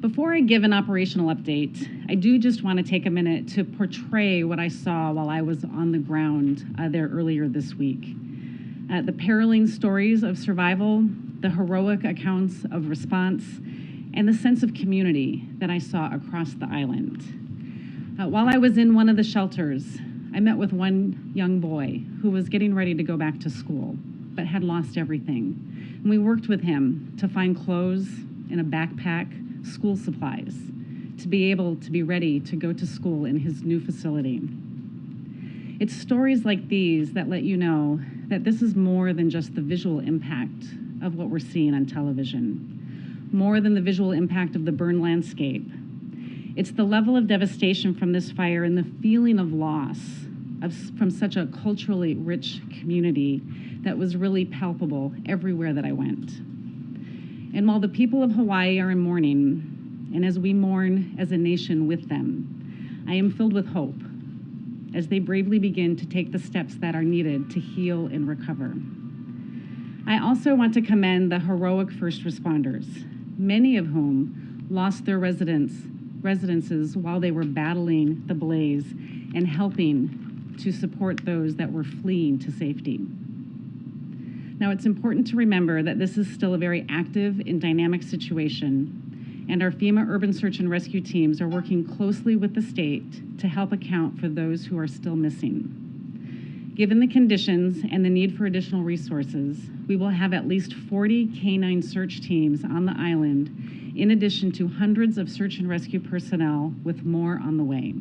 Before I give an operational update, I do just want to take a minute to portray what I saw while I was on the ground there earlier this week. The harrowing stories of survival, the heroic accounts of response, and the sense of community that I saw across the island. While I was in one of the shelters, I met with one young boy who was getting ready to go back to school, but had lost everything. And we worked with him to find clothes in a backpack, school supplies, to be able to be ready to go to school in his new facility. It's stories like these that let you know that this is more than just the visual impact of what we're seeing on television, more than the visual impact of the burned landscape. It's the level of devastation from this fire and the feeling of loss from such a culturally rich community that was really palpable everywhere that I went. And while the people of Hawaii are in mourning, and as we mourn as a nation with them, I am filled with hope as they bravely begin to take the steps that are needed to heal and recover. I also want to commend the heroic first responders, many of whom lost their residences while they were battling the blaze and helping to support those that were fleeing to safety. Now, it's important to remember that this is still a very active and dynamic situation, and our FEMA urban search and rescue teams are working closely with the state to help account for those who are still missing. Given the conditions and the need for additional resources, we will have at least 40 canine search teams on the island, in addition to hundreds of search and rescue personnel, with more on the way.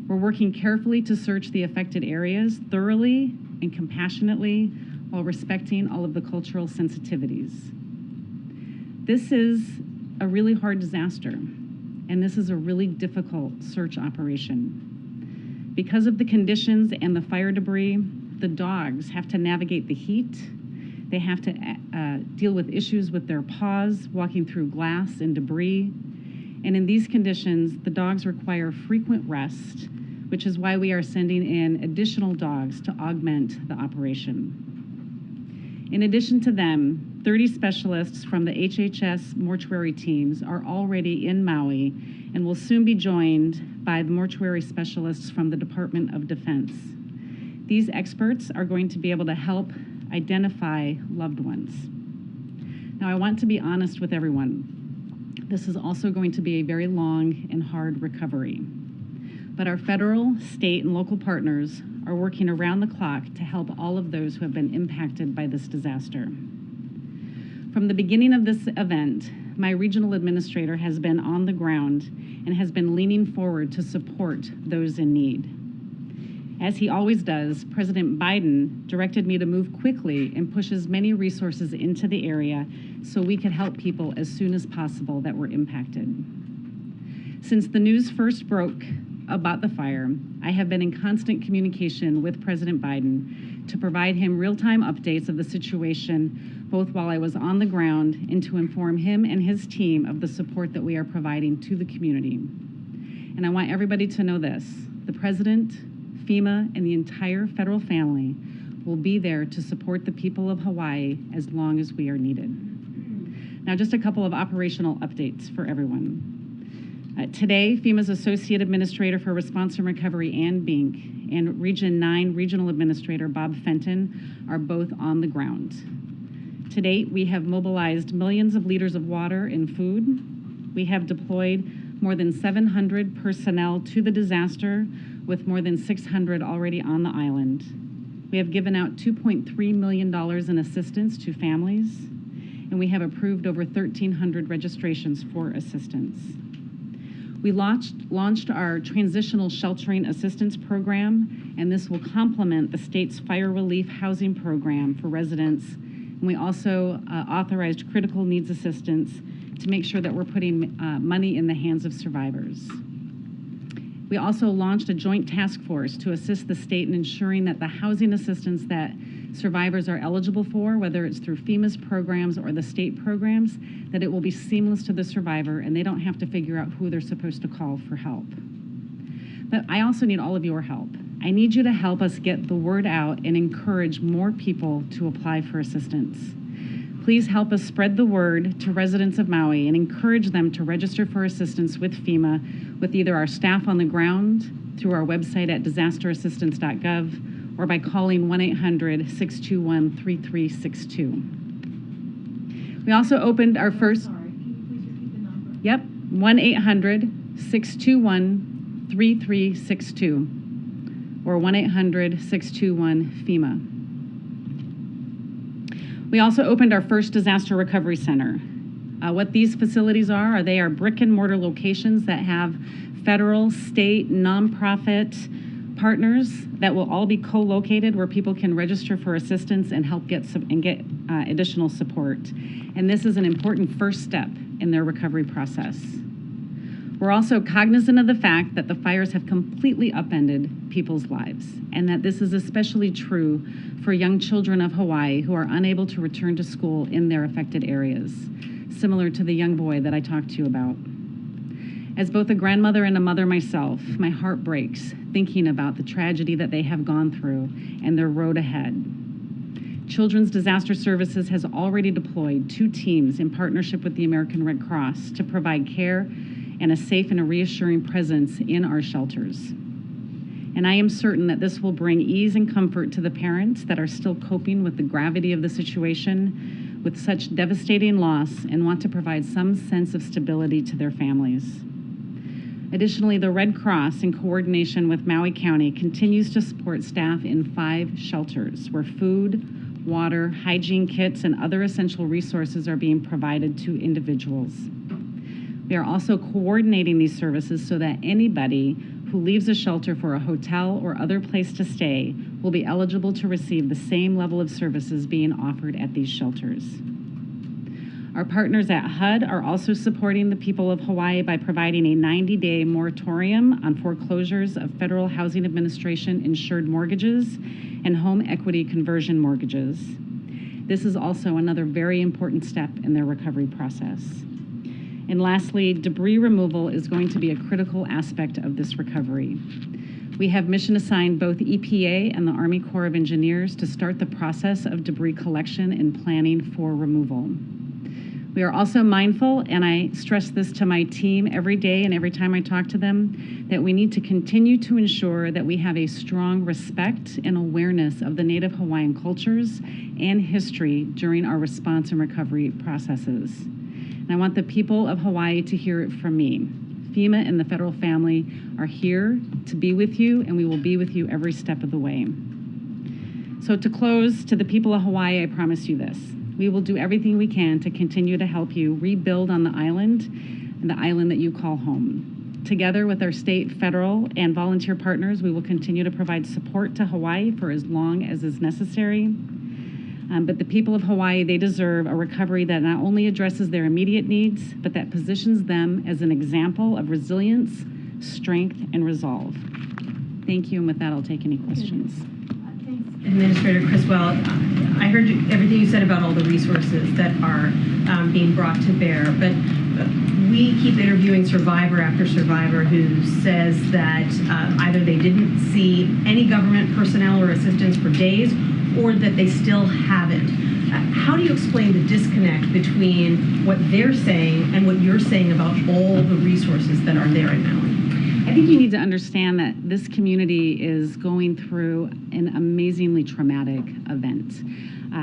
We're working carefully to search the affected areas thoroughly and compassionately, while respecting all of the cultural sensitivities. This is a really hard disaster, and this is a really difficult search operation. Because of the conditions and the fire debris, the dogs have to navigate the heat. They have to deal with issues with their paws, walking through glass and debris. And in these conditions, the dogs require frequent rest, which is why we are sending in additional dogs to augment the operation. In addition to them, 30 specialists from the HHS mortuary teams are already in Maui and will soon be joined by the mortuary specialists from the Department of Defense. These experts are going to be able to help identify loved ones. Now, I want to be honest with everyone. This is also going to be a very long and hard recovery. But our federal, state, and local partners are working around the clock to help all of those who have been impacted by this disaster. From the beginning of this event, my regional administrator has been on the ground and has been leaning forward to support those in need. As he always does, President Biden directed me to move quickly and push as many resources into the area so we could help people as soon as possible that were impacted. Since the news first broke about the fire, I have been in constant communication with President Biden to provide him real-time updates of the situation, both while I was on the ground and to inform him and his team of the support that we are providing to the community. And I want everybody to know this: the President, FEMA, and the entire federal family will be there to support the people of Hawaii as long as we are needed. Now, just a couple of operational updates for everyone. Today, FEMA's Associate Administrator for Response and Recovery, Ann Bink, and Region 9 Regional Administrator Bob Fenton are both on the ground. To date, we have mobilized millions of liters of water and food. We have deployed more than 700 personnel to the disaster, with more than 600 already on the island. We have given out $2.3 million in assistance to families, and we have approved over 1,300 registrations for assistance. We launched our Transitional Sheltering Assistance Program, and this will complement the state's fire relief housing program for residents. And we also authorized critical needs assistance to make sure that we're putting money in the hands of survivors. We also launched a joint task force to assist the state in ensuring that the housing assistance that survivors are eligible for, whether it's through FEMA's programs or the state programs, that it will be seamless to the survivor and they don't have to figure out who they're supposed to call for help. But I also need all of your help. I need you to help us get the word out and encourage more people to apply for assistance. Please help us spread the word to residents of Maui and encourage them to register for assistance with FEMA with either our staff on the ground, through our website at disasterassistance.gov, or by calling 1-800-621-3362. We also opened our first... Sorry, can you please repeat the number? Yep, 1-800-621-3362 or 1-800-621-FEMA. We also opened our first disaster recovery center. What these facilities are they are brick and mortar locations that have federal, state, nonprofit partners that will all be co-located where people can register for assistance and help get additional support. And this is an important first step in their recovery process. We're also cognizant of the fact that the fires have completely upended people's lives, and that this is especially true for young children of Hawaii who are unable to return to school in their affected areas, similar to the young boy that I talked to you about. As both a grandmother and a mother myself, my heart breaks thinking about the tragedy that they have gone through and their road ahead. Children's Disaster Services has already deployed 2 teams in partnership with the American Red Cross to provide care and a safe and a reassuring presence in our shelters. And I am certain that this will bring ease and comfort to the parents that are still coping with the gravity of the situation with such devastating loss and want to provide some sense of stability to their families. Additionally, the Red Cross, in coordination with Maui County, continues to support staff in 5 shelters where food, water, hygiene kits, and other essential resources are being provided to individuals. We are also coordinating these services so that anybody who leaves a shelter for a hotel or other place to stay will be eligible to receive the same level of services being offered at these shelters. Our partners at HUD are also supporting the people of Hawaii by providing a 90-day moratorium on foreclosures of Federal Housing Administration insured mortgages and home equity conversion mortgages. This is also another very important step in their recovery process. And lastly, debris removal is going to be a critical aspect of this recovery. We have mission assigned both EPA and the Army Corps of Engineers to start the process of debris collection and planning for removal. We are also mindful, and I stress this to my team every day and every time I talk to them, that we need to continue to ensure that we have a strong respect and awareness of the Native Hawaiian cultures and history during our response and recovery processes. And I want the people of Hawaii to hear it from me. FEMA and the federal family are here to be with you, and we will be with you every step of the way. So to close, to the people of Hawaii, I promise you this. We will do everything we can to continue to help you rebuild on the island, and the island that you call home. Together with our state, federal, and volunteer partners, we will continue to provide support to Hawaii for as long as is necessary. But the people of Hawaii, they deserve a recovery that not only addresses their immediate needs, but that positions them as an example of resilience, strength, and resolve. Thank you, and with that, I'll take any questions. Thanks, Administrator Criswell. I heard everything you said about all the resources that are being brought to bear, but we keep interviewing survivor after survivor who says that either they didn't see any government personnel or assistance for days, or that they still haven't. How do you explain the disconnect between what they're saying and what you're saying about all the resources that are there in Maui? I think you need to understand that this community is going through an amazingly traumatic event.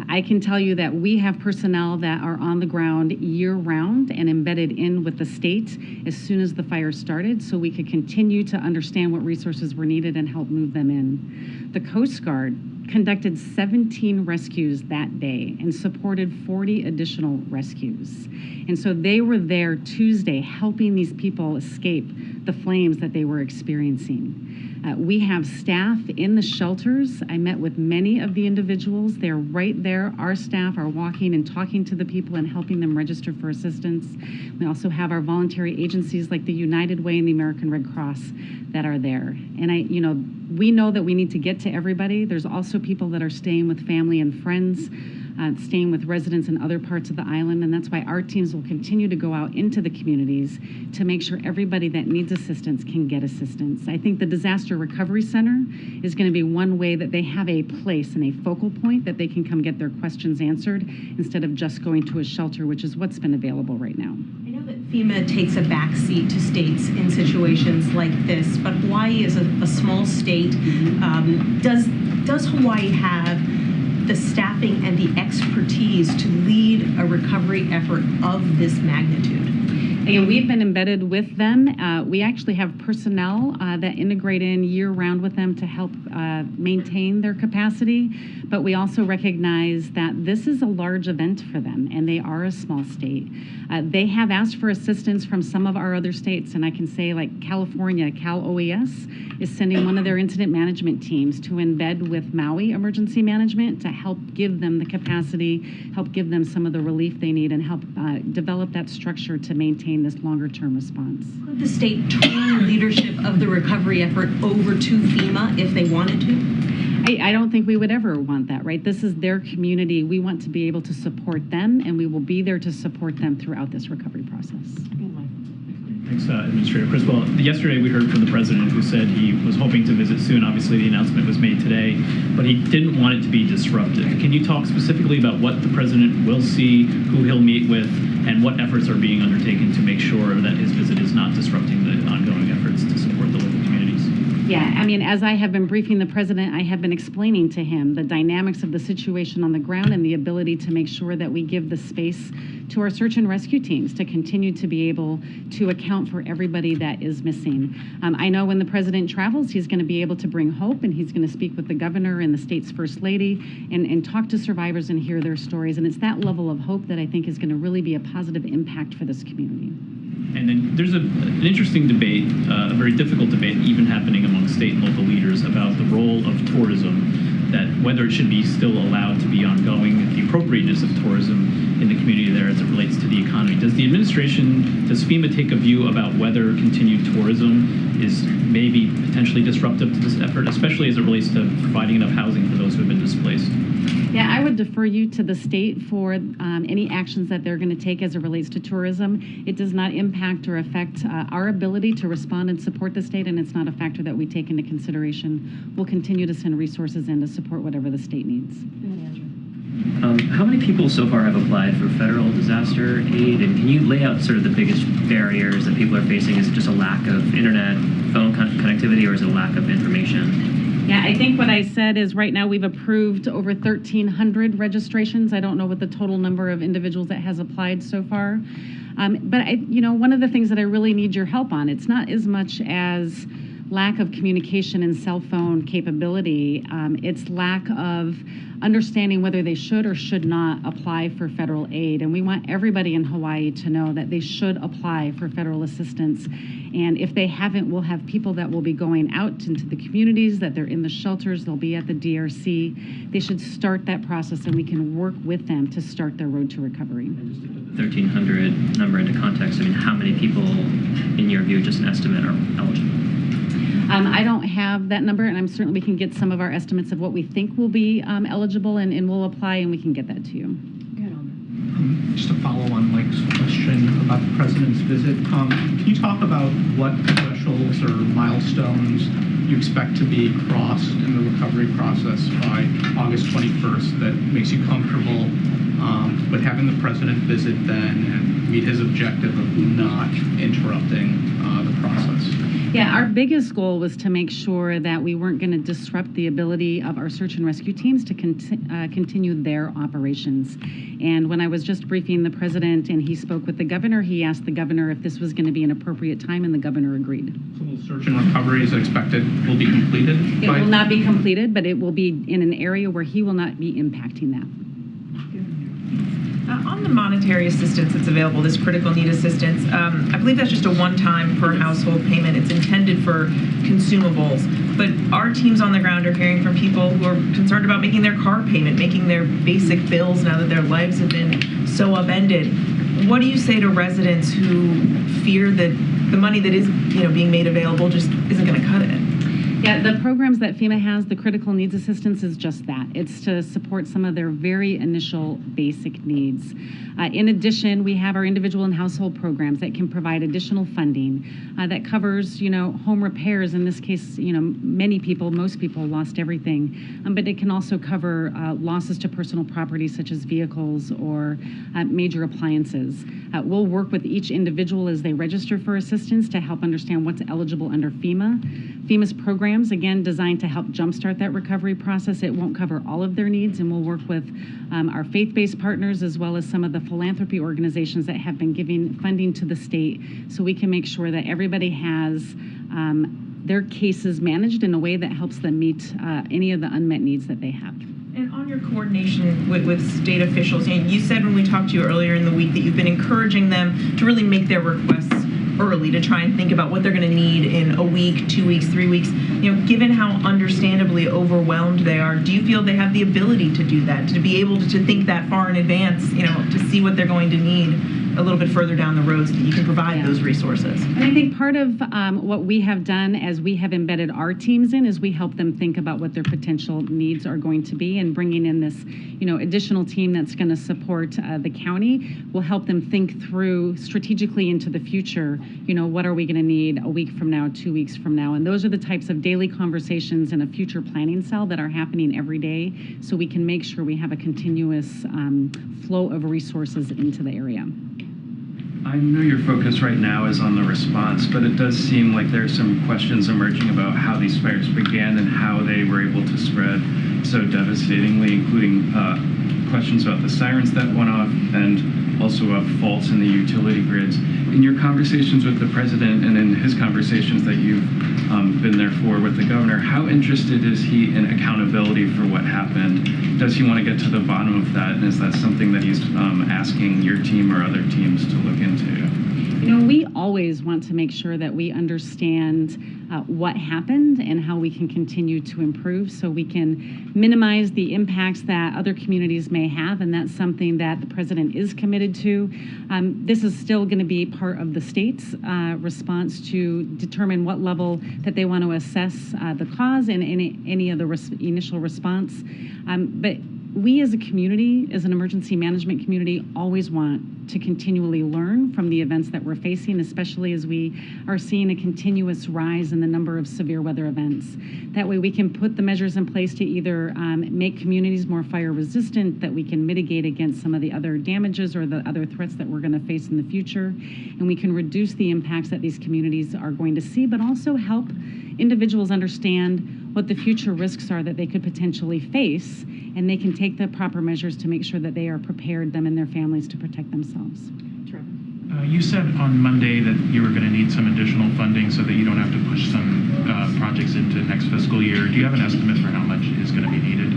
I can tell you that we have personnel that are on the ground year-round and embedded in with the state as soon as the fire started, so we could continue to understand what resources were needed and help move them in. The Coast Guard conducted 17 rescues that day and supported 40 additional rescues. And so they were there Tuesday helping these people escape the flames that they were experiencing. We have staff in the shelters. I met with many of the individuals. They're right there. Our staff are walking and talking to the people and helping them register for assistance. We also have our voluntary agencies like the United Way and the American Red Cross that are there. And we know that we need to get to everybody. There's also people that are staying with family and friends. staying with residents in other parts of the island, and that's why our teams will continue to go out into the communities to make sure everybody that needs assistance can get assistance. I think the Disaster Recovery Center is going to be one way that they have a place and a focal point that they can come get their questions answered instead of just going to a shelter, which is what's been available right now. I know that FEMA takes a backseat to states in situations like this, but Hawaii is a small state. Does Hawaii have the staffing and the expertise to lead a recovery effort of this magnitude? Again, we've been embedded with them. We actually have personnel that integrate in year-round with them to help maintain their capacity, but we also recognize that this is a large event for them, and they are a small state. They have asked for assistance from some of our other states, and I can say like California, Cal OES is sending one of their incident management teams to embed with Maui Emergency Management to help give them the capacity, help give them some of the relief they need, and help develop that structure to maintain this longer-term response. Could the state turn leadership of the recovery effort over to FEMA if they wanted to? I don't think we would ever want that, right? This is their community. We want to be able to support them, and we will be there to support them throughout this recovery process. Thanks, Administrator Criswell. Yesterday we heard from the president who said he was hoping to visit soon. Obviously the announcement was made today, but he didn't want it to be disruptive. Can you talk specifically about what the president will see, who he'll meet with, and what efforts are being undertaken to make sure that his visit is not disrupting the ongoing efforts to support the local communities? Yeah, I mean, as I have been briefing the president, I have been explaining to him the dynamics of the situation on the ground and the ability to make sure that we give the space to our search and rescue teams to continue to be able to account for everybody that is missing. I know when the president travels, he's going to be able to bring hope, and he's going to speak with the governor and the state's first lady and talk to survivors and hear their stories. And it's that level of hope that I think is going to really be a positive impact for this community. And then there's an interesting debate, a very difficult debate, even happening among state and local leaders about the role of tourism, that whether it should be still allowed to be ongoing, the appropriateness of tourism in the community there as it relates to the economy. Does the administration, does FEMA take a view about whether continued tourism is maybe potentially disruptive to this effort, especially as it relates to providing enough housing for those who have been displaced? Yeah, I would defer you to the state for any actions that they're going to take as it relates to tourism. It does not impact or affect our ability to respond and support the state, and it's not a factor that we take into consideration. We'll continue to send resources in to support whatever the state needs. How many people so far have applied for federal disaster aid, and can you lay out sort of the biggest barriers that people are facing? Is it just a lack of internet, phone connectivity, or is it a lack of information? Yeah, I think what I said is right now we've approved over 1,300 registrations. I don't know what the total number of individuals that has applied so far. But one of the things that I really need your help on, it's not as much as lack of communication and cell phone capability. It's lack of understanding whether they should or should not apply for federal aid. And we want everybody in Hawaii to know that they should apply for federal assistance. And if they haven't, we'll have people that will be going out into the communities, that they're in the shelters, they'll be at the DRC. They should start that process, and we can work with them to start their road to recovery. And just to put the 1,300 number into context, I mean, how many people, in your view, just an estimate, are eligible? I don't have that number, and we can get some of our estimates of what we think will be eligible, and we'll apply, and we can get that to you. Just to follow on Mike's question about the president's visit, can you talk about what thresholds or milestones you expect to be crossed in the recovery process by August 21st that makes you comfortable with having the president visit then and meet his objective of not interrupting the process? Yeah, our biggest goal was to make sure that we weren't going to disrupt the ability of our search and rescue teams to continue their operations. And when I was just briefing the president and he spoke with the governor, he asked the governor if this was going to be an appropriate time, and the governor agreed. So will search and recovery is expected will be completed? It will not be completed, but it will be in an area where he will not be impacting that. On the monetary assistance that's available, this critical need assistance, I believe that's just a one-time per household payment. It's intended for consumables. But our teams on the ground are hearing from people who are concerned about making their car payment, making their basic bills now that their lives have been so upended. What do you say to residents who fear that the money that is being made available just isn't going to cut it? Yeah, the programs that FEMA has, the critical needs assistance is just that. It's to support some of their very initial basic needs. In addition, we have our individual and household programs that can provide additional funding that covers, home repairs. In this case, many people, most people lost everything, but it can also cover losses to personal property such as vehicles or major appliances. We'll work with each individual as they register for assistance to help understand what's eligible under FEMA. FEMA's programs, again, designed to help jumpstart that recovery process. It won't cover all of their needs, and we'll work with our faith-based partners as well as some of the philanthropy organizations that have been giving funding to the state, so we can make sure that everybody has their cases managed in a way that helps them meet any of the unmet needs that they have. And on your coordination with state officials, you said when we talked to you earlier in the week that you've been encouraging them to really make their requests early, to try and think about what they're going to need in a week, 2 weeks, 3 weeks. Given how understandably overwhelmed they are, do you feel they have the ability to do that, to be able to think that far in advance, to see what they're going to need a little bit further down the road so that you can provide those resources? And I think part of what we have done as we have embedded our teams in is we help them think about what their potential needs are going to be, and bringing in this, additional team that's going to support the county will help them think through strategically into the future, what are we going to need a week from now, 2 weeks from now? And those are the types of daily conversations in a future planning cell that are happening every day, so we can make sure we have a continuous flow of resources into the area. I know your focus right now is on the response, but it does seem like there are some questions emerging about how these fires began and how they were able to spread so devastatingly, including questions about the sirens that went off and also about faults in the utility grids. In your conversations with the president and in his conversations that you've been there for with the governor, how interested is he in accountability for what happened? Does he want to get to the bottom of that? And is that something that he's asking your team or other teams to look into? We always want to make sure that we understand what happened and how we can continue to improve so we can minimize the impacts that other communities may have, and that's something that the president is committed to. This is still going to be part of the state's response to determine what level that they want to assess the cause and any of the initial response. But we as a community, as an emergency management community, always want to continually learn from the events that we're facing, especially as we are seeing a continuous rise in the number of severe weather events. That way we can put the measures in place to either make communities more fire resistant, that we can mitigate against some of the other damages or the other threats that we're going to face in the future, and we can reduce the impacts that these communities are going to see, but also help individuals understand what the future risks are that they could potentially face, and they can take the proper measures to make sure that they are prepared, them and their families, to protect themselves. You said on Monday that you were going to need some additional funding so that you don't have to push some projects into next fiscal year. Do you have an estimate for how much is going to be needed?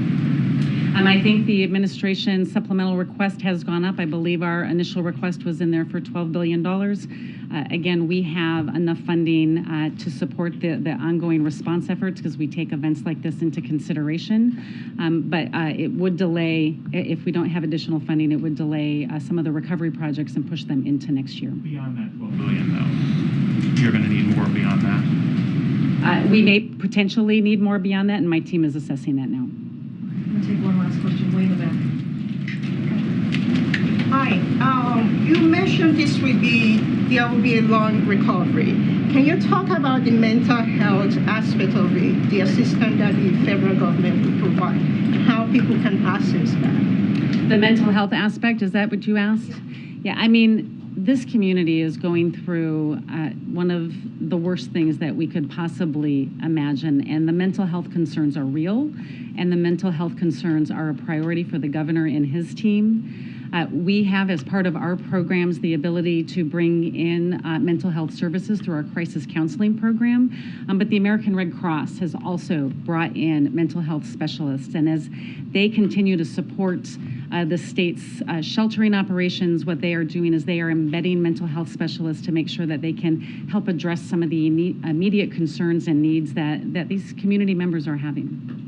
I think the administration supplemental request has gone up. I believe our initial request was in there for $12 billion. Again, we have enough funding to support the ongoing response efforts because we take events like this into consideration. But it would delay, if we don't have additional funding, it would delay some of the recovery projects and push them into next year. Beyond that $12 billion, though, you're going to need more beyond that? We may potentially need more beyond that, and my team is assessing that now. I'll take one last question. Way in the back. Hi. You mentioned there will be a long recovery. Can you talk about the mental health aspect of it, the assistance that the federal government will provide, and how people can access that? The mental health aspect, is that what you asked? Yeah, this community is going through one of the worst things that we could possibly imagine, and the mental health concerns are real, and the mental health concerns are a priority for the governor and his team. We have, as part of our programs, the ability to bring in mental health services through our crisis counseling program, but the American Red Cross has also brought in mental health specialists, and as they continue to support the state's sheltering operations, what they are doing is they are embedding mental health specialists to make sure that they can help address some of the immediate concerns and needs that these community members are having.